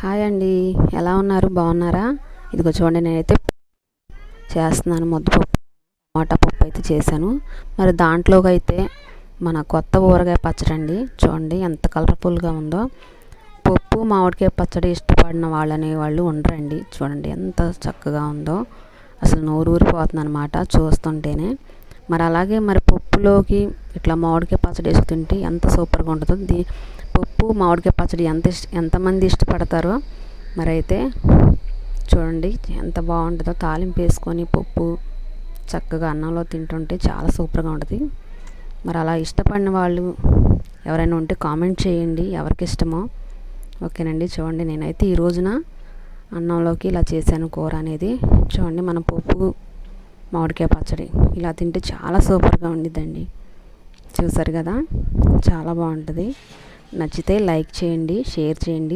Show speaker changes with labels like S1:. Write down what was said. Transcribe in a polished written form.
S1: Hi అండి, ఎలా ఉన్నారు? బాగున్నారా? ఇదిగో చూడండి, నేనైతే చేస్తున్నాను ముద్దపప్పు, టమాటా పప్పు అయితే చేశాను. మరి దాంట్లోకి అయితే మన కొత్త ఊరగాయ పచ్చడి అండి. చూడండి ఎంత కలర్ఫుల్గా ఉందో. పప్పు మామిడికాయ పచ్చడి ఇష్టపడిన వాళ్ళు ఉండరండి. చూడండి ఎంత చక్కగా ఉందో, అసలు నోరు ఊరిపోతుంది అనమాట చూస్తుంటేనే. మరి అలాగే మరి పప్పులోకి ఇట్లా మామిడికాయ పచ్చడి వేసి తింటే ఎంత సూపర్గా ఉంటుందో. పప్పు మామిడికాయ పచ్చడి ఎంతమంది ఇష్టపడతారో మరి అయితే చూడండి ఎంత బాగుంటుందో. తాలింపు వేసుకొని పప్పు చక్కగా అన్నంలో తింటుంటే చాలా సూపర్గా ఉంటుంది. మరి అలా ఇష్టపడిన వాళ్ళు ఎవరైనా ఉంటే కామెంట్ చేయండి ఎవరికి ఇష్టమో. ఓకేనండి, చూడండి నేనైతే ఈ రోజున అన్నంలోకి ఇలా చేశాను కూర అనేది. చూడండి మన పప్పు మామిడికాయ పచ్చడి ఇలా తింటే చాలా సూపర్గా ఉండిద్దండి. చూసారు కదా, చాలా బాగుంటుంది. నచ్చితే లైక్ చేయండి, షేర్ చేయండి.